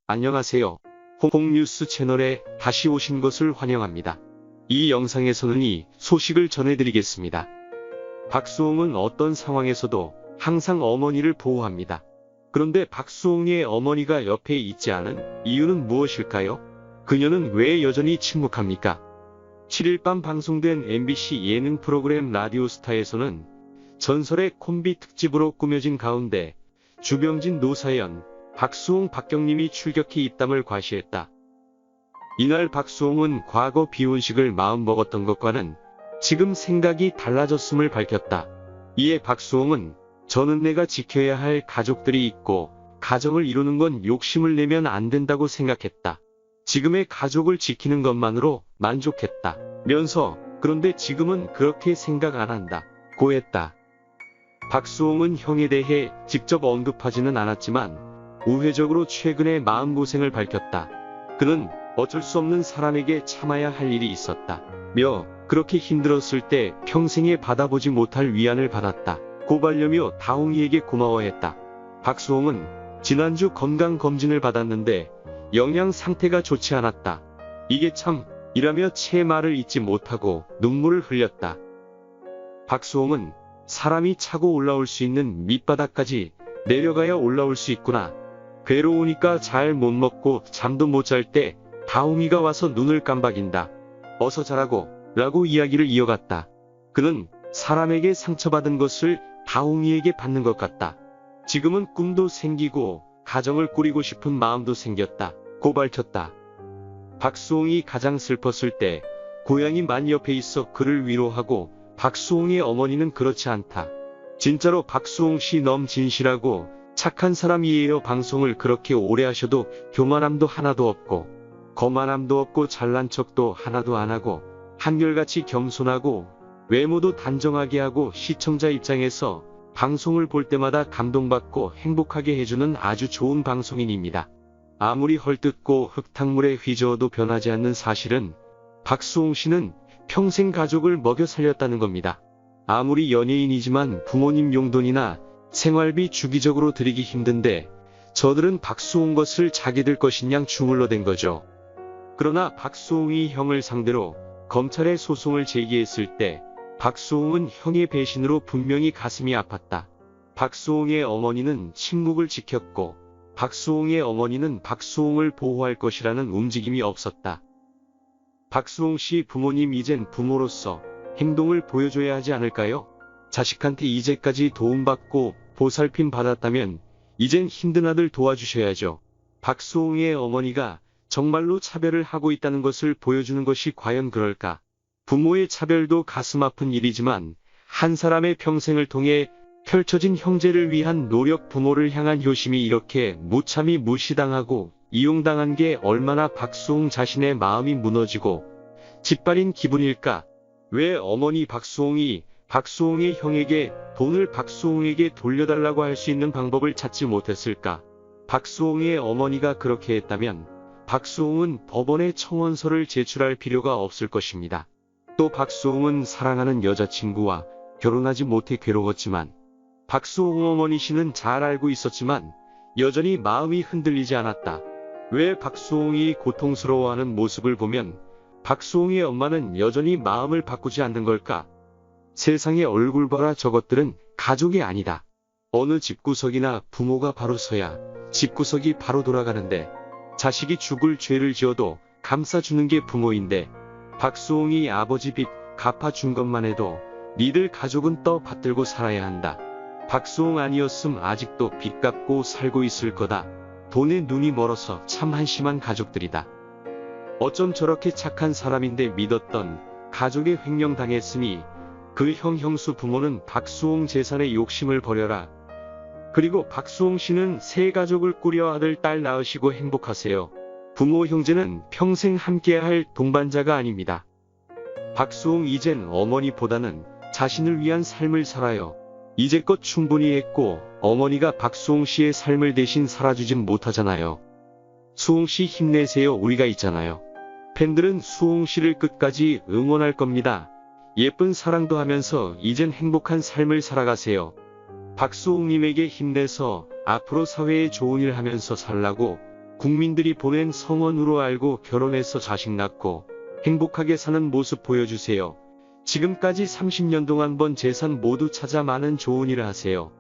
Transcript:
안녕하세요. 홍뉴스 채널에 다시 오신 것을 환영합니다. 이 영상에서는 이 소식을 전해드리겠습니다. 박수홍은 어떤 상황에서도 항상 어머니를 보호합니다. 그런데 박수홍의 어머니가 옆에 있지 않은 이유는 무엇일까요? 그녀는 왜 여전히 침묵합니까? 7일 밤 방송된 MBC 예능 프로그램 라디오스타에서는 전설의 콤비 특집으로 꾸며진 가운데 주병진, 노사연, 박수홍, 박경림이 출격해 입담을 과시했다. 이날 박수홍은 과거 비혼식을 마음먹었던 것과는 지금 생각이 달라졌음을 밝혔다. 이에 박수홍은 저는 내가 지켜야 할 가족들이 있고 가정을 이루는 건 욕심을 내면 안 된다고 생각했다. 지금의 가족을 지키는 것만으로 만족했다. 면서 그런데 지금은 그렇게 생각 안 한다 고 했다. 박수홍은 형에 대해 직접 언급하지는 않았지만 우회적으로 최근의 마음고생을 밝혔다. 그는 어쩔 수 없는 사람에게 참아야 할 일이 있었다 며 그렇게 힘들었을 때 평생에 받아보지 못할 위안을 받았다 고발려며 다홍이에게 고마워했다. 박수홍은 지난주 건강검진을 받았는데 영양 상태가 좋지 않았다. 이게 참 이라며 채 말을 잇지 못하고 눈물을 흘렸다. 박수홍은 사람이 차고 올라올 수 있는 밑바닥까지 내려가야 올라올 수 있구나. 괴로우니까 잘 못 먹고 잠도 못 잘 때 다홍이가 와서 눈을 깜박인다. 어서 자라고 라고 이야기를 이어갔다. 그는 사람에게 상처받은 것을 다홍이에게 받는 것 같다. 지금은 꿈도 생기고 가정을 꾸리고 싶은 마음도 생겼다 고 밝혔다. 박수홍이 가장 슬펐을 때 고양이만 옆에 있어 그를 위로하고 박수홍의 어머니는 그렇지 않다. 진짜로 박수홍 씨 너무 진실하고 착한 사람이에요. 방송을 그렇게 오래 하셔도 교만함도 하나도 없고 거만함도 없고 잘난 척도 하나도 안 하고 한결같이 겸손하고 외모도 단정하게 하고 시청자 입장에서 방송을 볼 때마다 감동받고 행복하게 해주는 아주 좋은 방송인입니다. 아무리 헐뜯고 흙탕물에 휘저어도 변하지 않는 사실은 박수홍 씨는 평생 가족을 먹여 살렸다는 겁니다. 아무리 연예인이지만 부모님 용돈이나 생활비 주기적으로 드리기 힘든데 저들은 박수홍 것을 자기들 것인 양 주물러 댄 거죠. 그러나 박수홍이 형을 상대로 검찰에 소송을 제기했을 때 박수홍은 형의 배신으로 분명히 가슴이 아팠다. 박수홍의 어머니는 침묵을 지켰고 박수홍의 어머니는 박수홍을 보호할 것이라는 움직임이 없었다. 박수홍 씨 부모님 이젠 부모로서 행동을 보여줘야 하지 않을까요? 자식한테 이제까지 도움받고 보살핌 받았다면 이젠 힘든 아들 도와주셔야죠. 박수홍의 어머니가 정말로 차별을 하고 있다는 것을 보여주는 것이 과연 그럴까? 부모의 차별도 가슴 아픈 일이지만 한 사람의 평생을 통해 펼쳐진 형제를 위한 노력, 부모를 향한 효심이 이렇게 무참히 무시당하고 이용당한 게 얼마나 박수홍 자신의 마음이 무너지고 짓밟힌 기분일까? 왜 어머니 박수홍이 박수홍의 형에게 돈을 박수홍에게 돌려달라고 할 수 있는 방법을 찾지 못했을까? 박수홍의 어머니가 그렇게 했다면 박수홍은 법원에 청원서를 제출할 필요가 없을 것입니다. 또 박수홍은 사랑하는 여자친구와 결혼하지 못해 괴로웠지만 박수홍 어머니 씨는 잘 알고 있었지만 여전히 마음이 흔들리지 않았다. 왜 박수홍이 고통스러워하는 모습을 보면 박수홍의 엄마는 여전히 마음을 바꾸지 않는 걸까? 세상에 얼굴 봐라, 저것들은 가족이 아니다. 어느 집구석이나 부모가 바로 서야 집구석이 바로 돌아가는데 자식이 죽을 죄를 지어도 감싸주는 게 부모인데 박수홍이 아버지 빚 갚아준 것만 해도 니들 가족은 떠받들고 살아야 한다. 박수홍 아니었음 아직도 빚 갚고 살고 있을 거다. 돈에 눈이 멀어서 참 한심한 가족들이다. 어쩜 저렇게 착한 사람인데 믿었던 가족에 횡령당했으니 그 형수 부모는 박수홍 재산에 욕심을 버려라. 그리고 박수홍 씨는 새 가족을 꾸려 아들 딸 낳으시고 행복하세요. 부모 형제는 평생 함께할 동반자가 아닙니다. 박수홍 이젠 어머니보다는 자신을 위한 삶을 살아요. 이제껏 충분히 했고 어머니가 박수홍 씨의 삶을 대신 살아주진 못하잖아요. 수홍 씨 힘내세요. 우리가 있잖아요. 팬들은 수홍 씨를 끝까지 응원할 겁니다. 예쁜 사랑도 하면서 이젠 행복한 삶을 살아가세요. 박수홍님에게 힘내서 앞으로 사회에 좋은 일 하면서 살라고 국민들이 보낸 성원으로 알고 결혼해서 자식 낳고 행복하게 사는 모습 보여주세요. 지금까지 30년 동안 번 재산 모두 찾아 많은 좋은 일을 하세요.